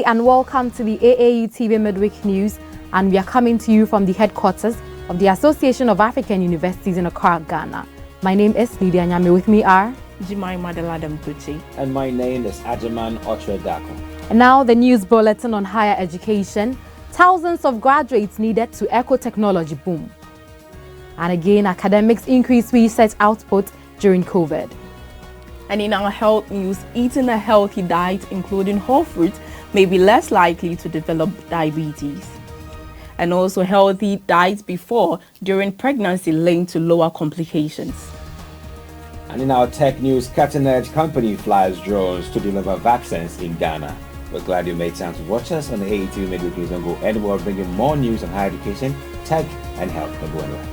and welcome to the AAU TV Mid-Week News, and we are coming to you from the headquarters of the Association of African Universities in Accra, Ghana. My name is Lydia Nyame. With me are Jemima, Deladem, Dotsey. And my name is Agyemang, Okyere, Darko. And now the news bulletin on higher education. Thousands of graduates needed to echo technology boom. And again, academics increase research output during COVID. And in our health news, eating a healthy diet, including whole fruits, may be less likely to develop diabetes. And also healthy diets before, during pregnancy linked to lower complications. And in our tech news, cutting-edge company flies drones to deliver vaccines in Ghana. We're glad you made time to watch us on the AAU TV Mid-Week News. Don't go anywhere, bringing more news on higher education, tech, and health. Don't go anywhere.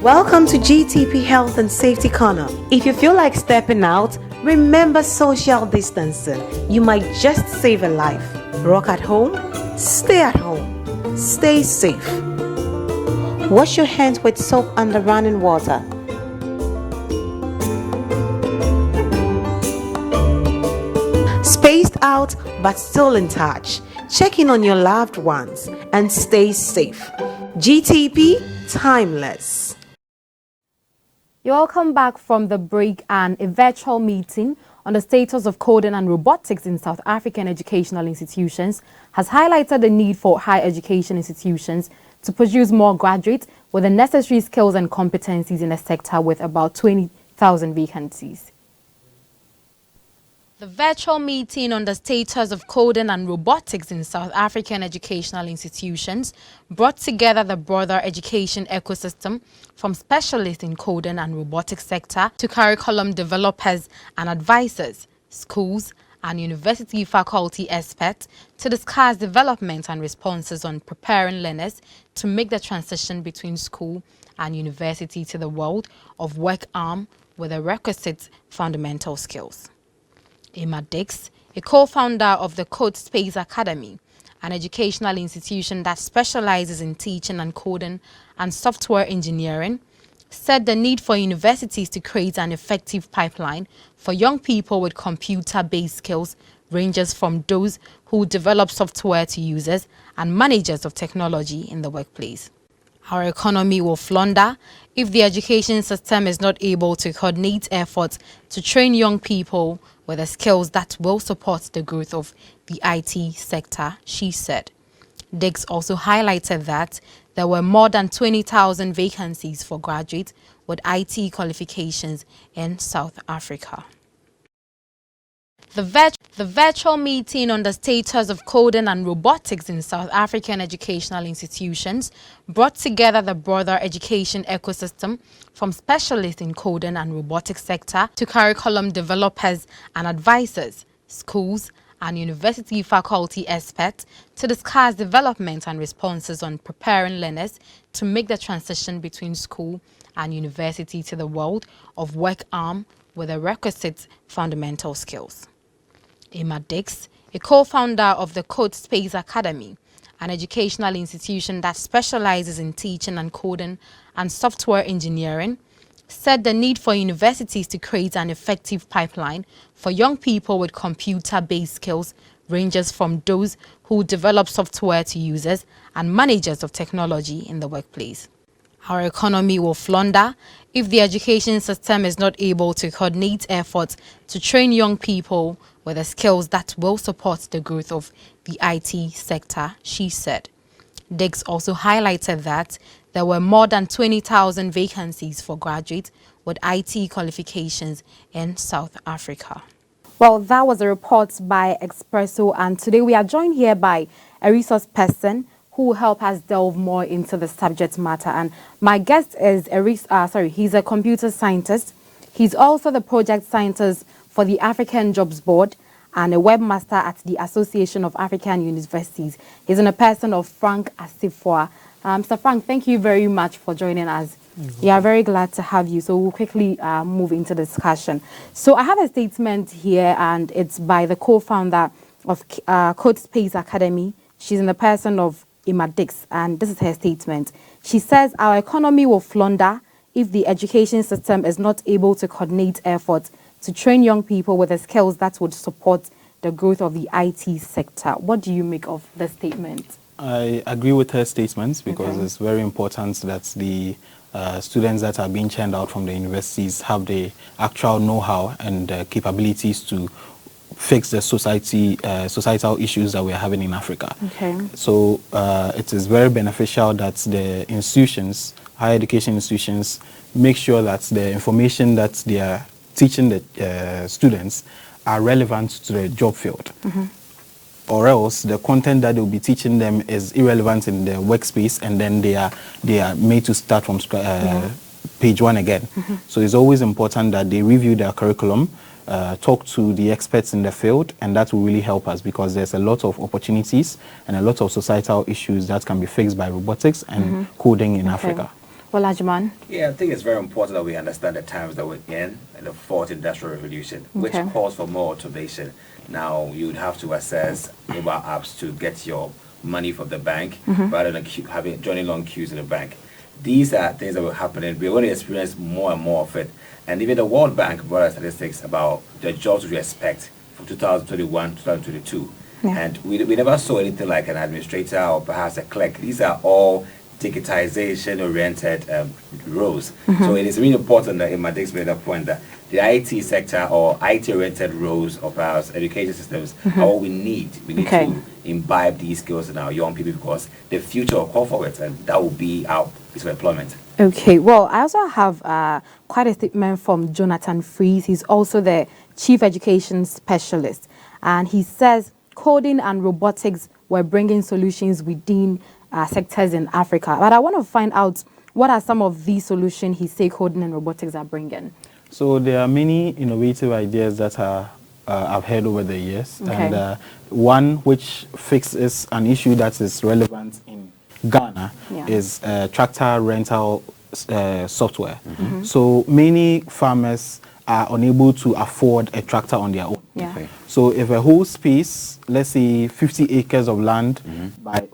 Welcome to GTP Health and Safety Corner. If you feel like stepping out, remember social distancing. You might just save a life. Rock at home, stay safe. Wash your hands with soap under running water. Spaced out but still in touch. Check in on your loved ones and stay safe. GTP, timeless. You're welcome back from the break, and a virtual meeting on the status of coding and robotics in South African educational institutions has highlighted the need for higher education institutions to produce more graduates with the necessary skills and competencies in the sector, with about 20,000 vacancies. The virtual meeting on the status of coding and robotics in South African educational institutions brought together the broader education ecosystem, from specialists in coding and robotics sector to curriculum developers and advisors, schools and university faculty experts, to discuss development and responses on preparing learners to make the transition between school and university to the world of work armed with the requisite fundamental skills. Emma Dix, a co-founder of the Code Space Academy, an educational institution that specializes in teaching and coding and software engineering, said the need for universities to create an effective pipeline for young people with computer-based skills ranges from those who develop software to users and managers of technology in the workplace. Our economy will flounder if the education system is not able to coordinate efforts to train young people with the skills that will support the growth of the IT sector, she said. Dix also highlighted that there were more than 20,000 vacancies for graduates with IT qualifications in South Africa. The virtual meeting on the status of coding and robotics in South African educational institutions brought together the broader education ecosystem, from specialists in coding and robotics sector to curriculum developers and advisors, schools and university faculty experts, to discuss development and responses on preparing learners to make the transition between school and university to the world of work armed with the requisite fundamental skills. Emma Dix, a co-founder of the Code Space Academy, an educational institution that specializes in teaching and coding and software engineering, said the need for universities to create an effective pipeline for young people with computer-based skills ranges from those who develop software to users and managers of technology in the workplace. Our economy will flounder if the education system is not able to coordinate efforts to train young people with the skills that will support the growth of the IT sector, she said. Dix also highlighted that there were more than 20,000 vacancies for graduates with IT qualifications in South Africa. Well, that was a report by Expresso, and today we are joined here by a resource person who will help us delve more into the subject matter. And my guest is he's a computer scientist. He's also the project scientist for the African Jobs Board and a webmaster at the Association of African Universities. He's in a person of Frank Asifua. Mr. Frank, thank you very much for joining us. We are very glad to have you. So we'll quickly move into the discussion. So I have a statement here, and it's by the co-founder of Code Space Academy. She's in the person of Emma Dix, and this is her statement. She says, our economy will flounder if the education system is not able to coordinate efforts to train young people with the skills that would support the growth of the IT sector. What do you make of the statement? I agree with her statements because it's very important that the students that are being churned out from the universities have the actual know-how and capabilities to fix the societal issues that we're having in Africa. So it is very beneficial that the institutions, higher education institutions, make sure that the information that they are teaching the students are relevant to the job field. Or else the content that they'll be teaching them is irrelevant in the workspace, and then they are made to start from page one again. So it's always important that they review their curriculum, talk to the experts in the field, and that will really help us because there's a lot of opportunities and a lot of societal issues that can be fixed by robotics and coding in Africa. Well, Agyemang? Yeah, I think it's very important that we understand the times that we're in the fourth industrial revolution, which calls for more automation. Now, you'd have to access mobile apps to get your money from the bank rather than joining long queues in the bank. These are things that were happening. We're going to experience more and more of it. And even the World Bank brought us statistics about the jobs we expect from 2021 to 2022. And we never saw anything like an administrator or perhaps a clerk. These are all digitization-oriented roles. So it is really important that Imadix made a point that the IT sector or IT-oriented roles of our education systems are what we need. We need to imbibe these skills in our young people because the future will call for it, and that will be our piece of employment. Okay, well, I also have quite a statement from Jonathan Fries. He's also the Chief Education Specialist, and he says coding and robotics were bringing solutions within sectors in Africa. But I want to find out what are some of these solutions he say coding and robotics are bringing. So there are many innovative ideas that I've heard over the years. And one which fixes an issue that is relevant in Ghana is tractor rental software. So many farmers are unable to afford a tractor on their own. So if a whole space, let's say 50 acres of land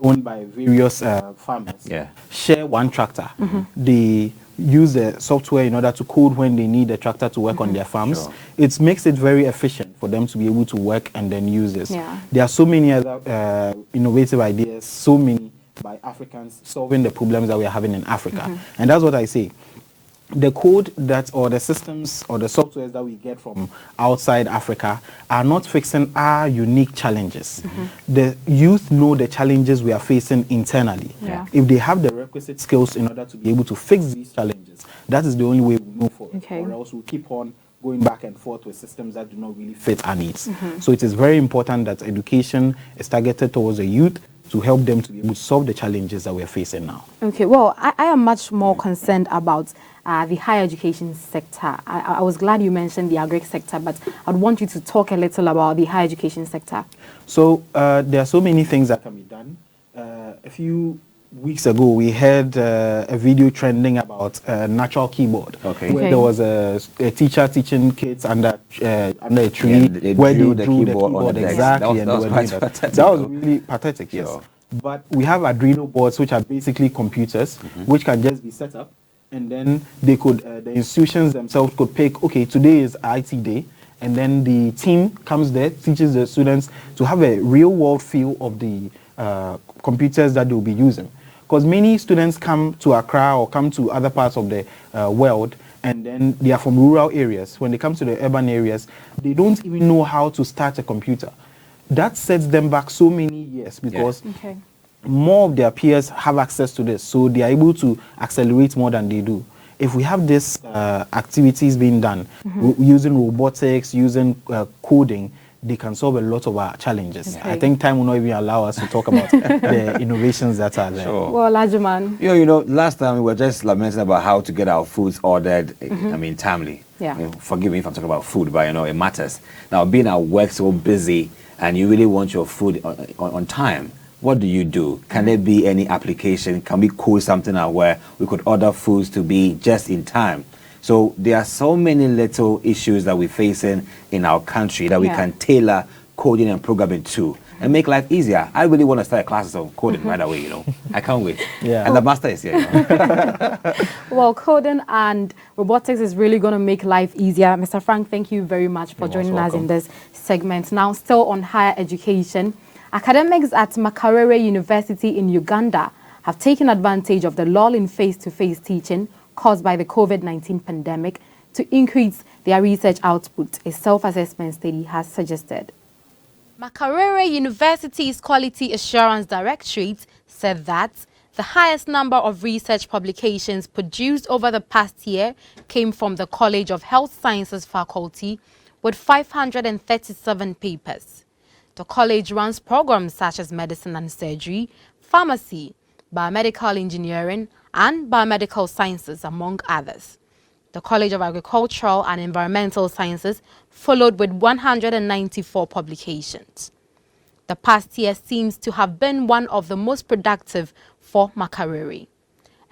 owned by various farmers, share one tractor, they use the software in order to code when they need the tractor to work on their farms. It makes it very efficient for them to be able to work and then use this. There are so many other innovative ideas, so many by Africans solving the problems that we are having in Africa. And that's what I say. The code that or the systems or the softwares that we get from outside Africa are not fixing our unique challenges. The youth know the challenges we are facing internally. If they have the requisite skills in order to be able to fix these challenges, that is the only way we move forward. Or else we'll keep on going back and forth with systems that do not really fit our needs. So it is very important that education is targeted towards the youth to help them to be able to solve the challenges that we are facing now. Okay, well, I am much more concerned about the higher education sector. I was glad you mentioned the agri sector, but I'd want you to talk a little about the higher education sector. So there are so many things that can be done. A few weeks ago, we had a video trending about a natural keyboard, where there was a teacher teaching kids under a tree where they drew the keyboard exactly, and that was really pathetic. Yes, but we have Arduino boards, which are basically computers, which can just be set up, and then they could the institutions themselves could pick. Okay, today is IT day. And then the team comes there, teaches the students to have a real-world feel of the computers that they'll be using. Because many students come to Accra or come to other parts of the world, and then they are from rural areas. When they come to the urban areas, they don't even know how to start a computer. That sets them back so many years because more of their peers have access to this, so they are able to accelerate more than they do. If we have these activities being done using robotics, using coding, they can solve a lot of our challenges. I think time will not even allow us to talk about the innovations that are there. Well, Agyemang. You know, last time we were just lamenting about how to get our foods ordered, I mean, timely. Forgive me if I'm talking about food, but, you know, it matters. Now, being at work so busy and you really want your food on time, what do you do? Can there be any application? Can we code something out where we could order foods to be just in time? So there are so many little issues that we're facing in our country that we can tailor coding and programming to. and make life easier. I really want to start classes on coding right away, you know. I can't wait. Yeah. And the master is here, you know. Well, coding and robotics is really going to make life easier. Mr. Frank, thank you very much for joining us in this segment. Now, still on higher education, academics at Makerere University in Uganda have taken advantage of the lull in face-to-face teaching caused by the COVID-19 pandemic to increase their research output, a self-assessment study has suggested. Makerere University's Quality Assurance Directorate said that the highest number of research publications produced over the past year came from the College of Health Sciences faculty with 537 papers. The college runs programs such as medicine and surgery, pharmacy, biomedical engineering, and biomedical sciences, among others. The College of Agricultural and Environmental Sciences followed with 194 publications. The past year seems to have been one of the most productive for Makerere.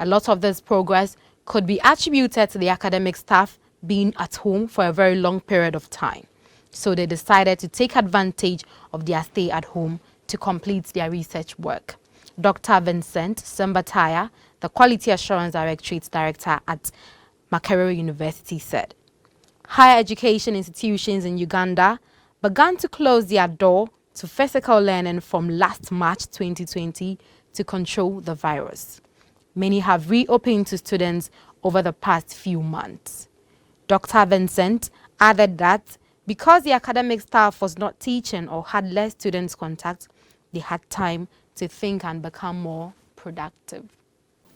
A lot of this progress could be attributed to the academic staff being at home for a very long period of time. So they decided to take advantage of their stay at home to complete their research work. Dr. Vincent Sembataya, the Quality Assurance Directorate Director at Makerere University, said higher education institutions in Uganda began to close their door to physical learning from last March 2020 to control the virus. Many have reopened to students over the past few months. Dr. Vincent added that because the academic staff was not teaching or had less students contact, they had time to think and become more productive.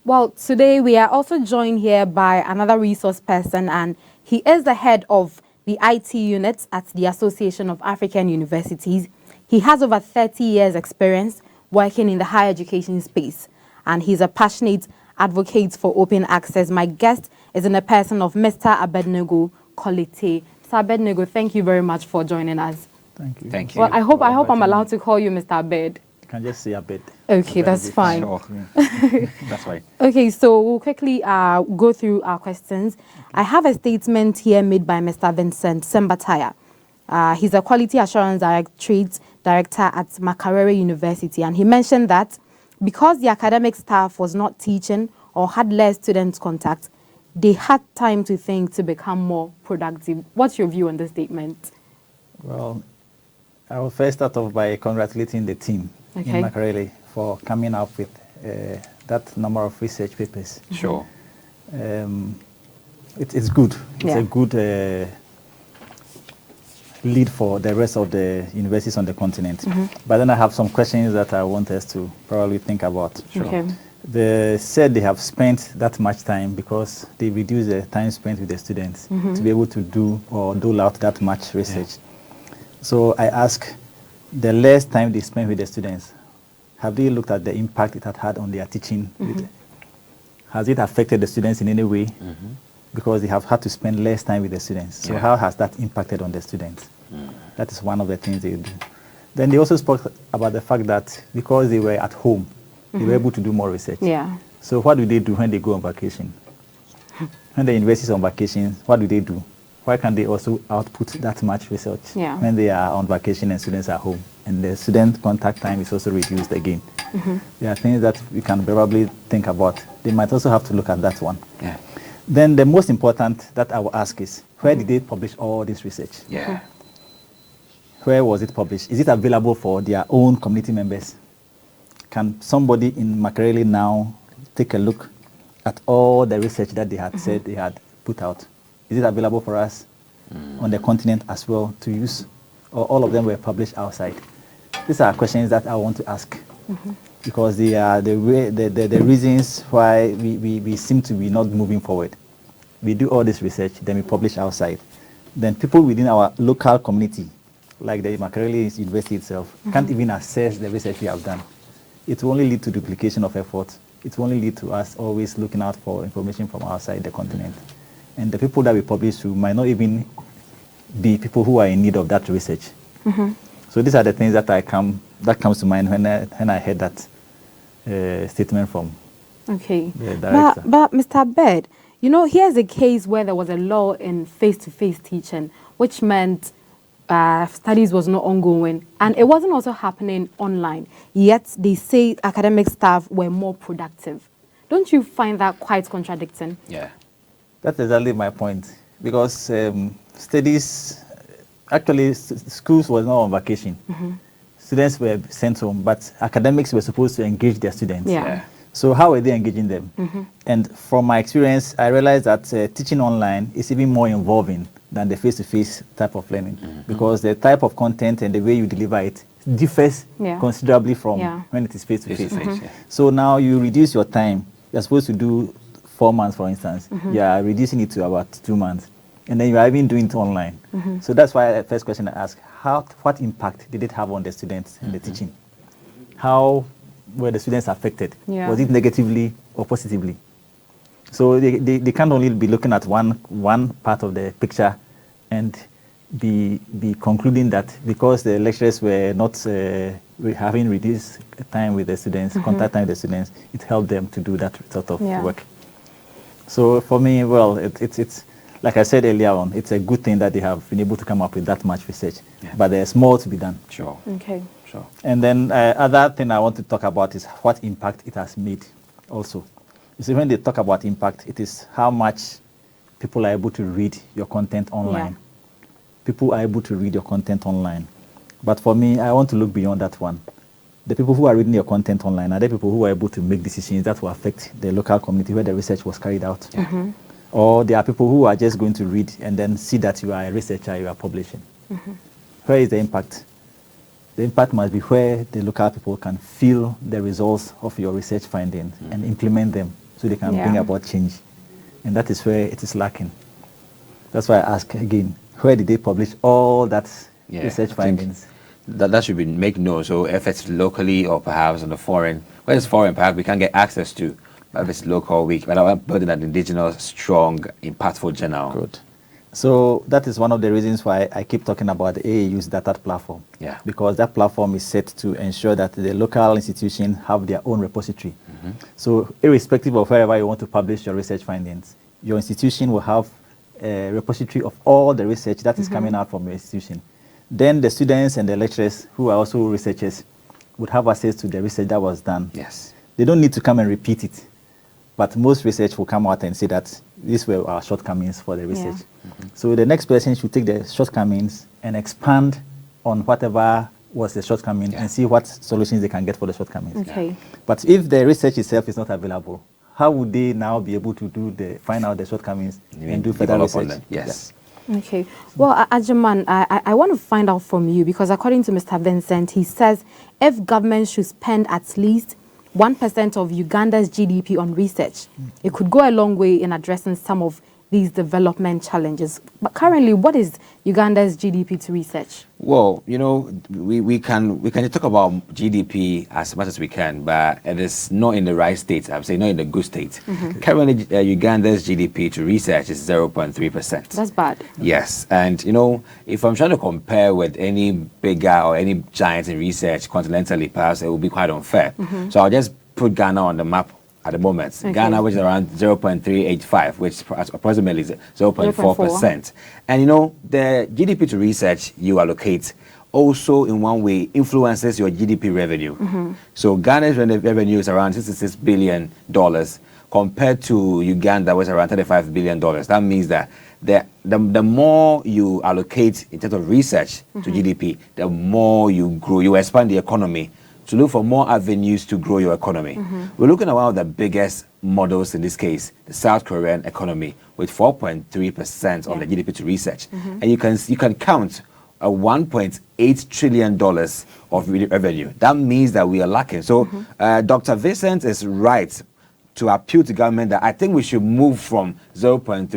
Well, today we are also joined here by another resource person, and he is the head of the IT unit at the Association of African Universities. He has over 30 years experience working in the higher education space, and he's a passionate advocate for open access. My guest is in the person of Mr. Abednego Kolete. Mr. Abednego, thank you very much for joining us. Thank you. Thank you. Well, I hope I'm allowed to call you Mr. Abed. You can just say Abed. Okay, that's fine. Sure. That's right. Okay, so we'll quickly go through our questions. Okay. I have a statement here made by Mr. Vincent Sembataya. He's a Quality Assurance Director at Makerere University, and he mentioned that because the academic staff was not teaching or had less student contact, they had time to think to become more productive. What's your view on this statement? Well, I will first start off by congratulating the team in Makerere for coming up with that number of research papers. Sure. It's good. It's a good lead for the rest of the universities on the continent. But then I have some questions that I want us to probably think about. Sure. Okay. They said they have spent that much time because they reduced the time spent with the students to be able to do or dole out that much research. So I ask, the less time they spend with the students, have they looked at the impact it had on their teaching? Has it affected the students in any way? Because they have had to spend less time with the students. So how has that impacted on the students? That is one of the things they do. Then they also spoke about the fact that because they were at home, they were able to do more research. So what do they do when they go on vacation? When the university is on vacation, what do they do? Why can't they also output that much research when they are on vacation and students are home? And the student contact time is also reduced again. There are things that we can probably think about. They might also have to look at that one. Then the most important that I will ask is, where did they publish all this research? Where was it published? Is it available for their own community members? Can somebody in Makerere now take a look at all the research that they had said they had put out? Is it available for us on the continent as well to use? Or all of them were published outside? These are questions that I want to ask because they are the reasons why we seem to be not moving forward. We do all this research, then we publish outside. Then people within our local community, like the Makerere University itself, can't even assess the research we have done. It will only lead to duplication of effort. It will only lead to us always looking out for information from outside the continent. And the people that we publish to might not even be people who are in need of that research. So these are the things that comes to mind when I heard that statement from the director. But Mr. Abed, you know, here's a case where there was a lull in face-to-face teaching, which meant studies was not ongoing, and it wasn't also happening online. Yet they say academic staff were more productive. Don't you find that quite contradicting? Yeah. That's exactly my point. Because studies, actually, schools was not on vacation. Students were sent home, but academics were supposed to engage their students. Yeah. So how are they engaging them? And from my experience, I realized that teaching online is even more involving than the face-to-face type of learning, because the type of content and the way you deliver it differs considerably from when it is face-to-face. So now you reduce your time. You're supposed to do 4 months, for instance. You are reducing it to about 2 months. And then you are even doing it online. So that's why the first question I asked, what impact did it have on the students and the teaching? How were the students affected? Was it negatively or positively? So they can't only be looking at one part of the picture and be concluding that because the lecturers were not having reduced time with the students, contact time with the students, it helped them to do that sort of work. So for me, well, it's like I said earlier on, it's a good thing that they have been able to come up with that much research, but there's more to be done. Sure. Okay. Sure. And then other thing I want to talk about is what impact it has made also. You see, when they talk about impact, it is how much people are able to read your content online. People are able to read your content online. But for me, I want to look beyond that one. The people who are reading your content online are the people who are able to make decisions that will affect the local community where the research was carried out. Or there are people who are just going to read and then see that you are a researcher, you are publishing. Where is the impact? The impact must be where the local people can feel the results of your research findings and implement them so they can bring about change. And that is where it is lacking. That's why I ask again, where did they publish all that research findings? That should be make known. So if it's locally or perhaps on the foreign, when it's foreign, perhaps we can get access to. But if it's local, we can building an indigenous, strong, impactful journal. Good. So that is one of the reasons why I keep talking about the AAU's data platform. Because that platform is set to ensure that the local institutions have their own repository. So irrespective of wherever you want to publish your research findings, your institution will have a repository of all the research that is coming out from your institution. Then the students and the lecturers, who are also researchers, would have access to the research that was done. They don't need to come and repeat it. But most research will come out and say that these were our shortcomings for the research. So the next person should take the shortcomings and expand on whatever was the shortcoming and see what solutions they can get for the shortcomings. But if the research itself is not available, how would they now be able to find out the shortcomings and do further research? Okay. Well, Agyemang, I want to find out from you, because according to Mr. Vincent, he says if government should spend at least 1% of Uganda's GDP on research, it could go a long way in addressing some of these development challenges. But currently, what is Uganda's GDP to research? Well, you know, we can talk about GDP as much as we can, but it is not in the right state. I'm saying not in the good state. Currently, Uganda's GDP to research is 0.3%. That's bad. Yes, and you know, if I'm trying to compare with any bigger or any giant in research continentally, perhaps it will be quite unfair. So I'll just put Ghana on the map at the moment. Ghana, which is around 0.385, which approximately is 0.4%. And you know, the GDP to research you allocate also in one way influences your GDP revenue. So Ghana's revenue is around $66 billion compared to Uganda, which is around $35 billion. That means that the more you allocate in terms of research to GDP, the more you grow, you expand the economy to look for more avenues to grow your economy. We're looking at one of the biggest models in this case, the South Korean economy, with 4.3% of the GDP to research. And you can count a $1.8 trillion of revenue. That means that we are lacking. So Dr. Vincent is right to appeal to government that I think we should move from 0.3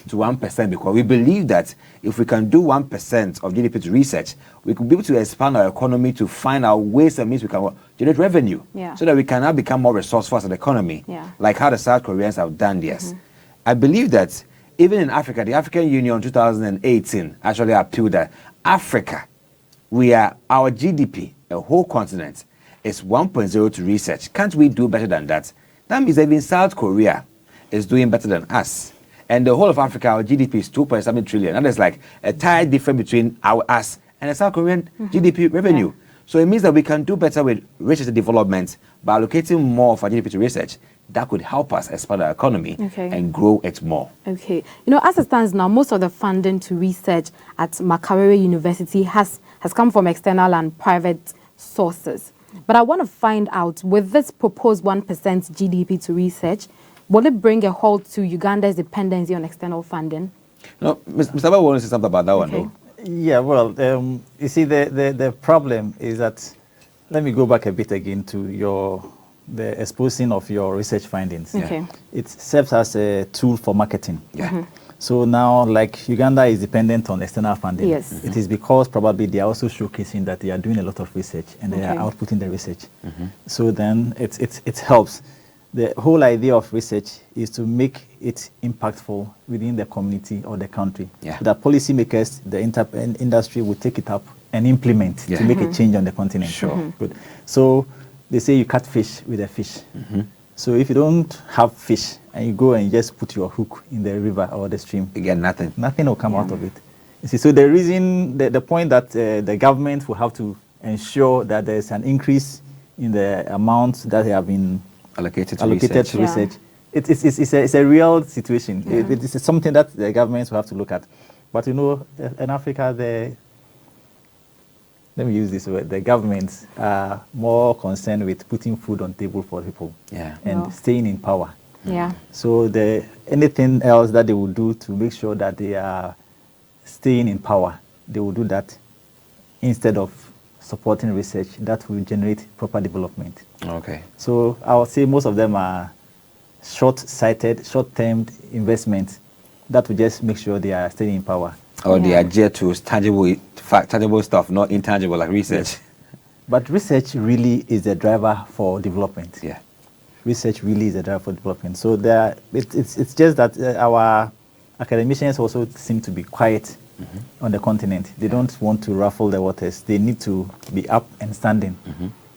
to 1%, because we believe that if we can do 1% of GDP to research, we could be able to expand our economy to find out ways and means we can generate revenue so that we can now become more resourceful as an economy, like how the South Koreans have done theirs. I believe that even in Africa, the African Union 2018 actually appealed that Africa, our GDP, a whole continent, is 1.0 to research. Can't we do better than that? That means that even South Korea is doing better than us. And the whole of Africa, our GDP is 2.7 trillion. That is like a tide difference between us and the South Korean GDP revenue. So it means that we can do better with research and development by allocating more of our GDP to research. That could help us expand our economy and grow it more. Okay. You know, as it stands now, most of the funding to research at Makerere University has come from external and private sources. But I want to find out, with this proposed 1% GDP to research, will it bring a halt to Uganda's dependency on external funding? No, Mr. Abba wants to say something about that one, though. Yeah, well, you see, the problem is that, let me go back a bit again to the exposing of your research findings. Okay. It serves as a tool for marketing. Yeah. So now, like, Uganda is dependent on external funding. Yes. It is because probably they are also showcasing that they are doing a lot of research and they are outputting the research. So then it helps. The whole idea of research is to make it impactful within the community or the country. Yeah. So that policymakers, the industry will take it up and implement to make a change on the continent. Sure. Good. So they say you catch fish with a fish. So if you don't have fish and you go and you just put your hook in the river or the stream, You get nothing. nothing will come out of it. You see, so the reason, the point that the government will have to ensure that there's an increase in the amount that they have been Allocated to research. It's a real situation. It is something that the governments will have to look at. But you know, in Africa, let me use this word, the governments are more concerned with putting food on the table for people and staying in power. Yeah. So anything else that they will do to make sure that they are staying in power, they will do that instead of supporting research that will generate proper development. Okay. So I would say most of them are short-sighted, short-term investments that will just make sure they are staying in power. Or they are geared to tangible stuff, not intangible like research. But research really is the driver for development. Yeah. Research really is the driver for development. So it's just that our academicians also seem to be quiet on the continent. They don't want to ruffle the waters. They need to be up and standing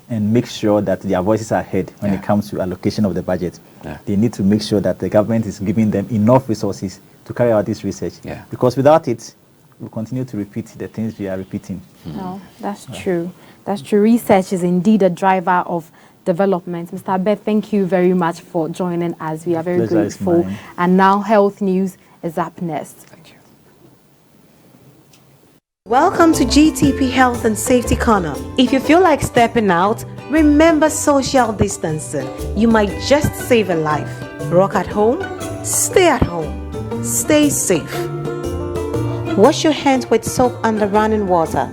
and make sure that their voices are heard when it comes to allocation of the budget. They need to make sure that the government is giving them enough resources to carry out this research. Because without it, we'll continue to repeat the things we are repeating. No, that's true. That's true. Research is indeed a driver of development. Mr. Abed, thank you very much for joining us. We are very grateful. And now Health News is up next. Thank you. Welcome to GTP Health and Safety Corner. If you feel like stepping out, remember social distancing. You might just save a life. Rock at home, stay at home, stay safe. Wash your hands with soap under running water.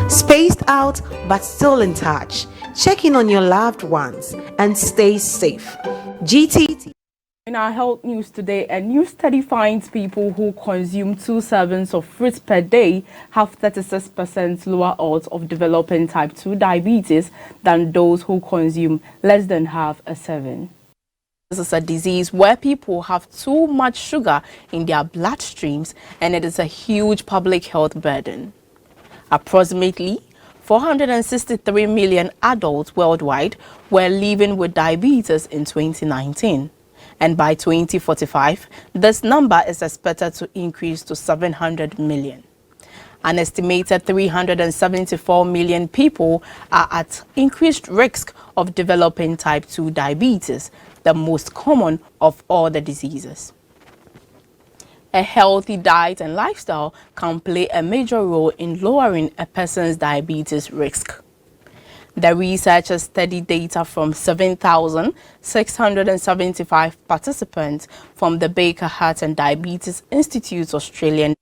Spaced out but still in touch. Check in on your loved ones and stay safe. GTT. In our health news today, a new study finds people who consume 2 servings of fruits per day have 36% lower odds of developing type 2 diabetes than those who consume less than half a serving. This is a disease where people have too much sugar in their bloodstreams, and it is a huge public health burden. Approximately 463 million adults worldwide were living with diabetes in 2019. And by 2045, this number is expected to increase to 700 million. An estimated 374 million people are at increased risk of developing type 2 diabetes, the most common of all the diseases. A healthy diet and lifestyle can play a major role in lowering a person's diabetes risk. The researchers studied data from 7,675 participants from the Baker Heart and Diabetes Institute's Australian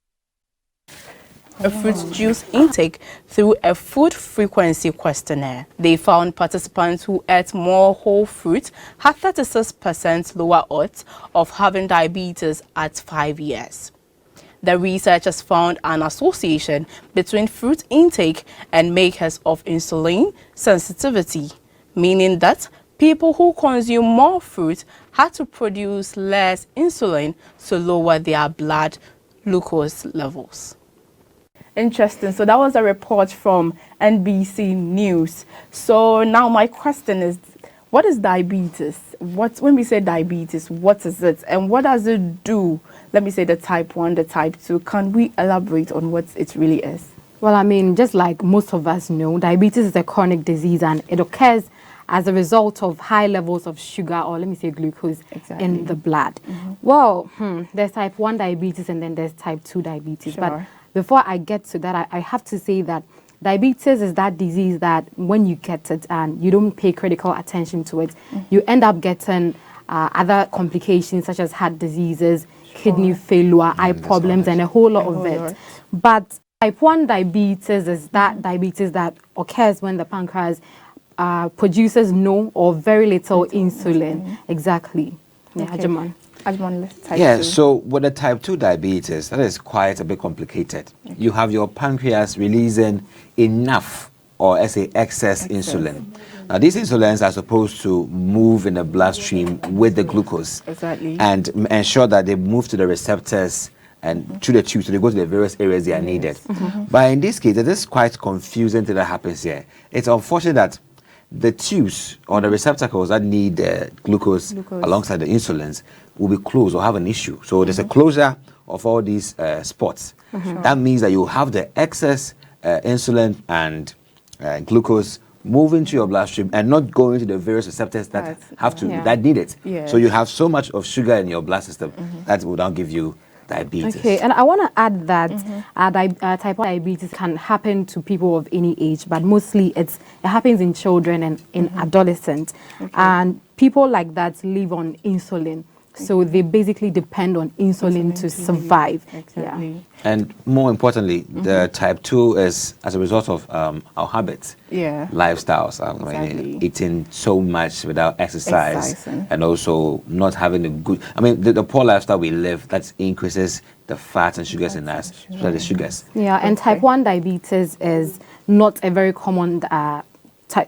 fruit juice intake through a food frequency questionnaire. They found participants who ate more whole fruit had 36% lower odds of having diabetes at 5 years. The researchers found an association between fruit intake and makers of insulin sensitivity, meaning that people who consume more fruit had to produce less insulin to lower their blood glucose levels. Interesting. So that was a report from NBC News. So now my question is, what is diabetes? When we say diabetes, what is it and what does it do? let me say the type 1, the type 2. Can we elaborate on what it really is? Well, I mean, just like most of us know, diabetes is a chronic disease and it occurs as a result of high levels of sugar, or let me say glucose, in the blood. Well, there's type 1 diabetes and then there's type 2 diabetes. But before I get to that, I have to say that diabetes is that disease that when you get it and you don't pay critical attention to it, you end up getting other complications such as heart diseases, kidney failure, eye problems, and a whole lot of it. But type 1 diabetes is that diabetes that occurs when the pancreas produces no or very little insulin. Exactly. Yeah, Agyemang. Yeah, so with the type 2 diabetes, that is quite a bit complicated. You have your pancreas releasing enough, or let's say excess insulin. Now, these insulins are supposed to move in the bloodstream with the glucose and ensure that they move to the receptors and through the tubes, so they go to the various areas they are needed. But in this case, it is quite confusing thing that happens here. It's unfortunate that the tubes or the receptacles that need the glucose alongside the insulins will be closed or have an issue. So there's a closure of all these spots. That means that you have the excess insulin and glucose moving to your bloodstream and not going to the various receptors that that need it. So you have so much of sugar in your blood system that will now give you diabetes. Okay, and I want to add that type 1 diabetes can happen to people of any age, but mostly it happens in children and in adolescents. And people like that live on insulin. So they basically depend on insulin to survive. And more importantly, the type 2 is as a result of our habits, lifestyles, eating so much without exercise and also not having a good, the poor lifestyle we live, that increases the fat and sugars in us, especially the sugars. Yeah, and type 1 diabetes is not a very common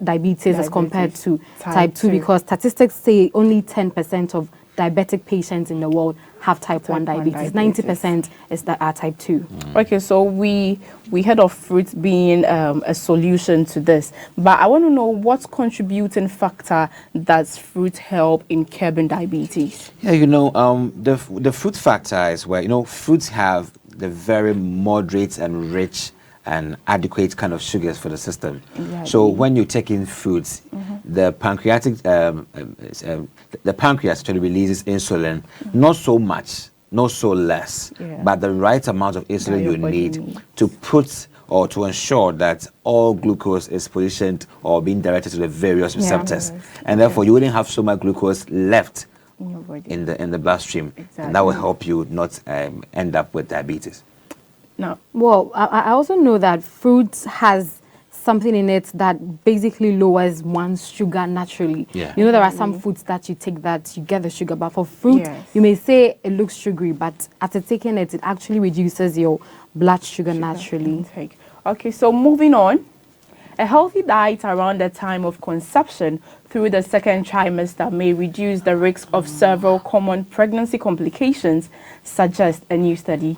diabetes as compared to type 2 because statistics say only 10% of diabetic patients in the world have type 1 diabetes. 90% is that are type 2. Okay, so we heard of fruits being a solution to this, but I want to know what's contributing factor does fruit help in curbing diabetes? Yeah, the fruit factor is where, fruits have the very moderate and rich and adequate kind of sugars for the system. So when you take in foods, the pancreatic, the pancreas actually releases insulin, not so much, not so less, but the right amount of insulin you need to put or to ensure that all glucose is positioned or being directed to the various receptors. And therefore you wouldn't have so much glucose left in the bloodstream. And that will help you not end up with diabetes. No. Well, I also know that fruits has something in it that basically lowers one's sugar naturally. There are some foods that you take that you get the sugar, but for fruit, you may say it looks sugary, but after taking it, it actually reduces your blood sugar naturally. Intake. Okay, so moving on. A healthy diet around the time of conception through the second trimester may reduce the risk of several common pregnancy complications, suggests a new study.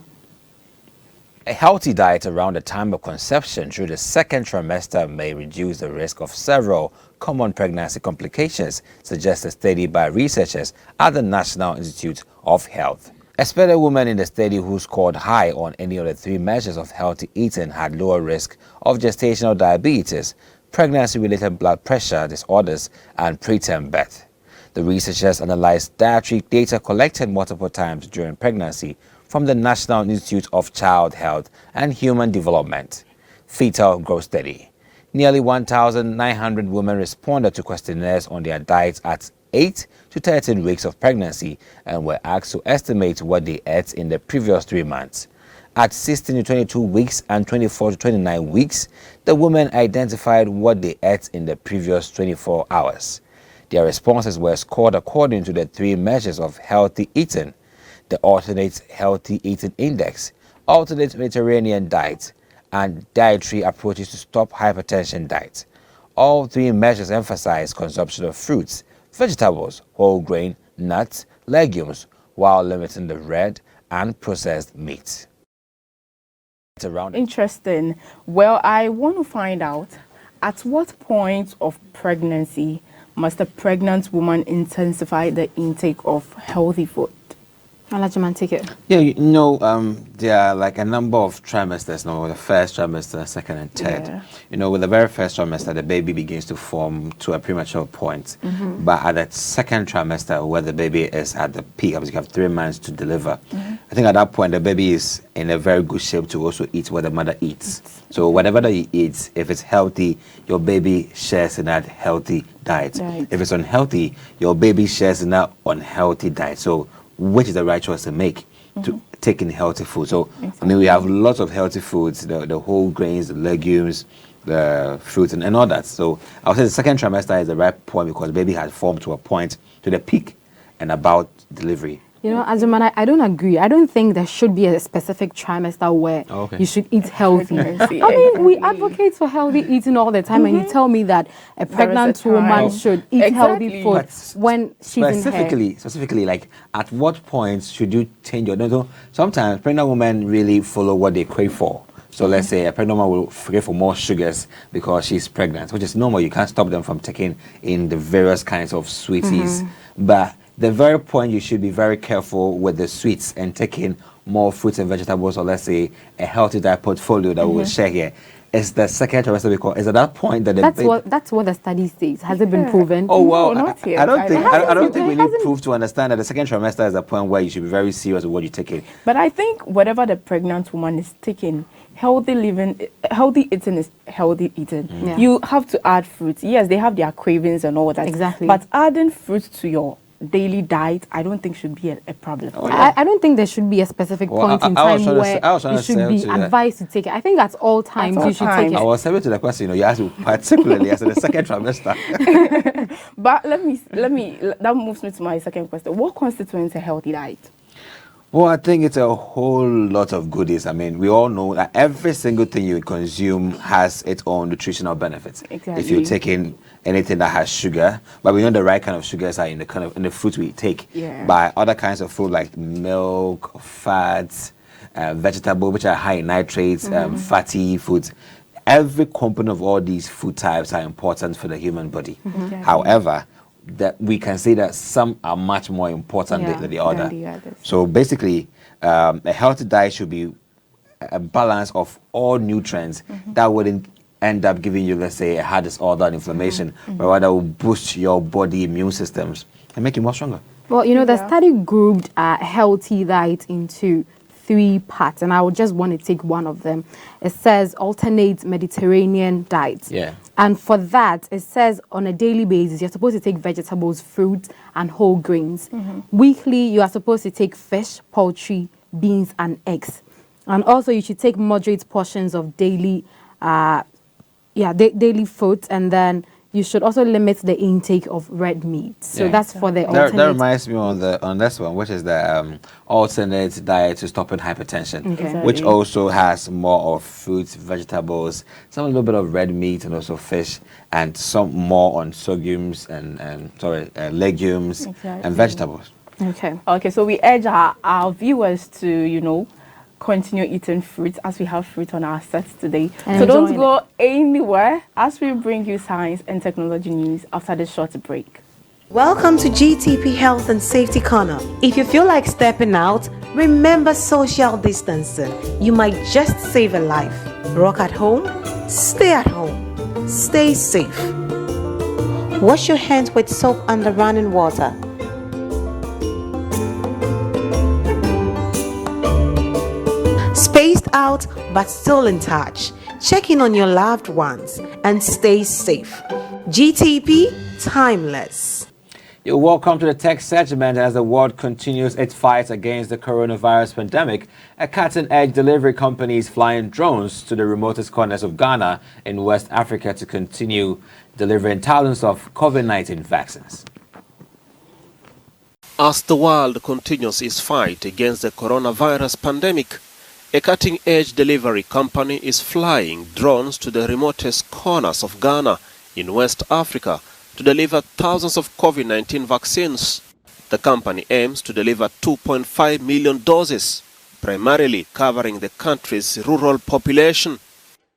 A healthy diet around the time of conception through the second trimester may reduce the risk of several common pregnancy complications, suggests a study by researchers at the National Institute of Health. Expected women in the study who scored high on any of the 3 measures of healthy eating had lower risk of gestational diabetes, pregnancy-related blood pressure disorders, and preterm birth. The researchers analyzed dietary data collected multiple times during pregnancy from the National Institute of Child Health and Human Development. Fetal growth study. Nearly 1,900 women responded to questionnaires on their diets at 8 to 13 weeks of pregnancy and were asked to estimate what they ate in the previous 3 months. At 16 to 22 weeks and 24 to 29 weeks, the women identified what they ate in the previous 24 hours. Their responses were scored according to the 3 measures of healthy eating: the alternate healthy eating index, alternate Mediterranean diet, and dietary approaches to stop hypertension diet. All 3 measures emphasize consumption of fruits, vegetables, whole grain, nuts, legumes, while limiting the red and processed meat. Interesting. Well, I want to find out, at what point of pregnancy must a pregnant woman intensify the intake of healthy food? I'll let Agyemang take it. Yeah, there are like a number of trimesters, the first trimester, second and third. Yeah. With the very first trimester, the baby begins to form to a premature point. But at the second trimester, where the baby is at the peak, because you have 3 months to deliver, I think at that point, the baby is in a very good shape to also eat what the mother eats. So whatever that he eats, if it's healthy, your baby shares in that healthy diet. Right. If it's unhealthy, your baby shares in that unhealthy diet. So which is the right choice to make to take in healthy food. So, I mean, we have lots of healthy foods, the whole grains, the legumes, the fruits, and all that. So, I would say the second trimester is the right point because the baby has formed to a point, to the peak, and about delivery. Agyemang, I don't agree. I don't think there should be a specific trimester where you should eat healthy. I mean, we advocate for healthy eating all the time, and you tell me that a pregnant woman should eat healthy food when she's in her. Specifically, like, at what point should you change your diet? Sometimes pregnant women really follow what they crave for. So let's say a pregnant woman will crave for more sugars because she's pregnant, which is normal. You can't stop them from taking in the various kinds of sweeties. But the very point you should be very careful with the sweets and taking more fruits and vegetables, or let's say a healthy diet portfolio that we will share here. Is the second trimester, because is at that point that that's what the study says. Has it been proven? Oh well, No, not yet. I don't think we need proof to understand that the second trimester is a point where you should be very serious with what you take in. But I think whatever the pregnant woman is taking, healthy eating is healthy eating. You have to add fruits. Yes, they have their cravings and all that. Exactly. But adding fruits to your daily diet, I don't think should be a problem. I don't think there should be a specific point in time where you should be advised to take it. I think at all times you should take it. I was saying to the question, you asked me particularly as the second trimester. But let me, that moves me to my second question. What constitutes a healthy diet? Well, I think it's a whole lot of goodies. I mean, we all know that every single thing you consume has its own nutritional benefits. Exactly. If you're taking anything that has sugar, but we know the right kind of sugars are in the fruit we take. By other kinds of food like milk, fats, vegetables, which are high in nitrates, fatty foods. Every component of all these food types are important for the human body. However, that we can say that some are much more important than the other. So basically, a healthy diet should be a balance of all nutrients that wouldn't end up giving you, let's say, a heart disorder and inflammation, but rather will boost your body immune systems and make you more stronger. Well, the study grouped a healthy diet into 3 parts, and I would just want to take one of them. It says alternate Mediterranean diet. And for that, it says on a daily basis, you're supposed to take vegetables, fruits, and whole grains. Weekly, you are supposed to take fish, poultry, beans, and eggs. And also, you should take moderate portions of daily fruits, and then you should also limit the intake of red meat. So that's for the alternate. That reminds me on this one, which is the alternate diet to stopping hypertension, which also has more of fruits, vegetables, some a little bit of red meat, and also fish, and some more on legumes and vegetables. Okay, so we urge our viewers to, continue eating fruits as we have fruit on our sets today. So don't go anywhere as we bring you science and technology news after this short break. Welcome to GTP Health and Safety Corner. If you feel like stepping out, remember social distancing. You might just save a life. Rock at home, stay at home, stay safe. Wash your hands with soap under running water. Spaced out but still in touch. Check in on your loved ones and stay safe. GTP, timeless. You're welcome to the tech segment. As the world continues its fight against the coronavirus pandemic, a cutting-edge delivery company is flying drones to the remotest corners of Ghana in West Africa to continue delivering thousands of COVID-19 vaccines. As the world continues its fight against the coronavirus pandemic, a cutting-edge delivery company is flying drones to the remotest corners of Ghana in West Africa to deliver thousands of COVID-19 vaccines. The company aims to deliver 2.5 million doses, primarily covering the country's rural population.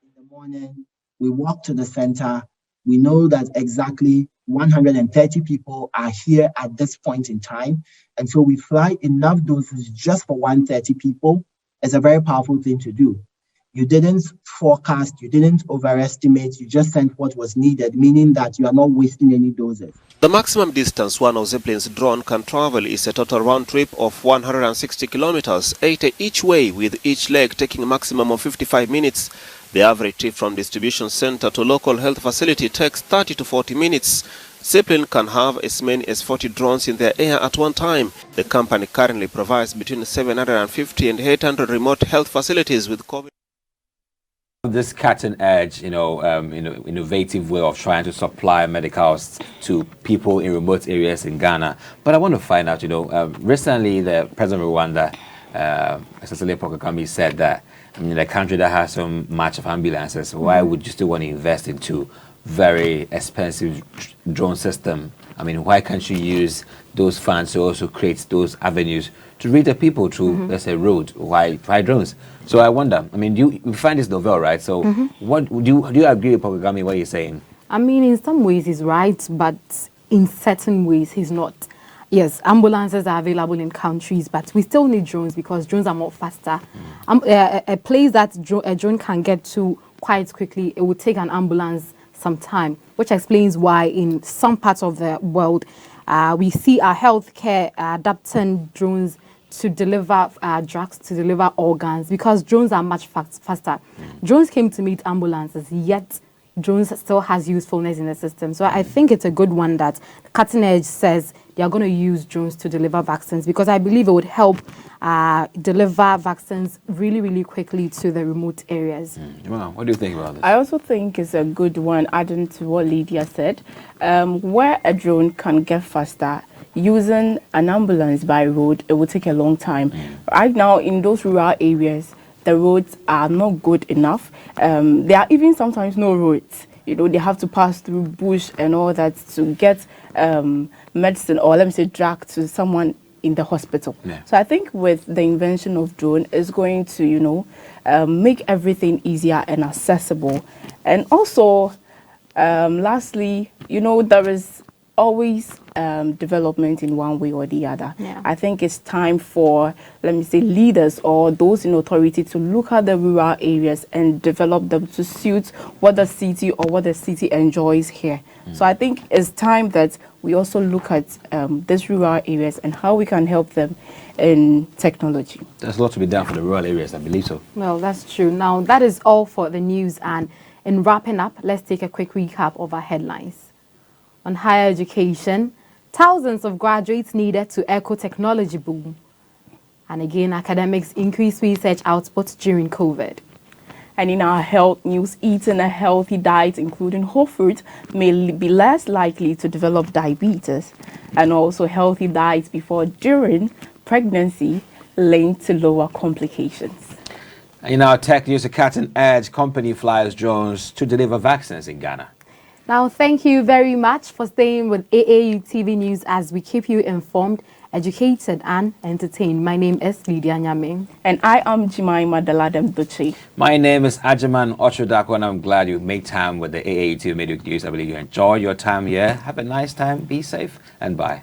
In the morning, we walk to the center. We know that exactly 130 people are here at this point in time. And so we fly enough doses just for 130 people. It's a very powerful thing to do. You didn't forecast, you didn't overestimate, you just sent what was needed, meaning that you are not wasting any doses. The maximum distance one of Zeppelin's drone can travel is a total round trip of 160 kilometers, 80 each way, with each leg taking a maximum of 55 minutes. The average trip from distribution center to local health facility takes 30 to 40 minutes. Zeppelin can have as many as 40 drones in their air at one time. The company currently provides between 750 and 800 remote health facilities with COVID. This cutting edge, innovative way of trying to supply medicals to people in remote areas in Ghana. But I want to find out, recently the president of Rwanda, Cecilia Pokakambi, said that, the country that has so much of ambulances, why would you still want to invest into very expensive drone system? Why can't you use those funds to also create those avenues to reach the people through, let's say, road? Why drones? So I wonder, you find this novel, right? So what do you agree with Pokagami, what he's saying? In some ways he's right, but in certain ways he's not. Yes, ambulances are available in countries, but we still need drones because drones are more faster. A place that a drone can get to quite quickly, it would take an ambulance some time, which explains why in some parts of the world we see our healthcare adapting drones to deliver drugs, to deliver organs, because drones are much faster. Drones came to meet ambulances, yet drones still has usefulness in the system. So I think it's a good one that Cutting Edge says they are going to use drones to deliver vaccines, because I believe it would help deliver vaccines really, really quickly to the remote areas. What do you think about this? I also think it's a good one, adding to what Lydia said, where a drone can get faster. Using an ambulance by road, it will take a long time. Right now, in those rural areas, the roads are not good enough. There are even sometimes no roads. They have to pass through bush and all that to get medicine, or let me say drug, to someone in the hospital. So I think with the invention of drone, it's going to, make everything easier and accessible. And also, lastly, there is always development in one way or the other. I think it's time for, let me say, leaders or those in authority to look at the rural areas and develop them to suit what the city or what the city enjoys here. So I think it's time that we also look at these rural areas and how we can help them in technology. There's a lot to be done for the rural areas, I believe so. Well, that's true. Now, that is all for the news, and in wrapping up, let's take a quick recap of our headlines. On higher education, thousands of graduates needed to echo technology boom. And again, academics increase research output during COVID. And in our health news, eating a healthy diet, including whole fruit, may be less likely to develop diabetes. And also healthy diets before, during pregnancy linked to lower complications. In our tech news, a Cutting Edge company flies drones to deliver vaccines in Ghana. Now, thank you very much for staying with AAU TV News as we keep you informed, educated and entertained. My name is Lydia Nyame. And I am Jemima Deladem Dotsey. My name is Agyemang, Darko, and I'm glad you made time with the AAU TV Mid-Week News. I believe you enjoy your time here. Have a nice time, be safe, and bye.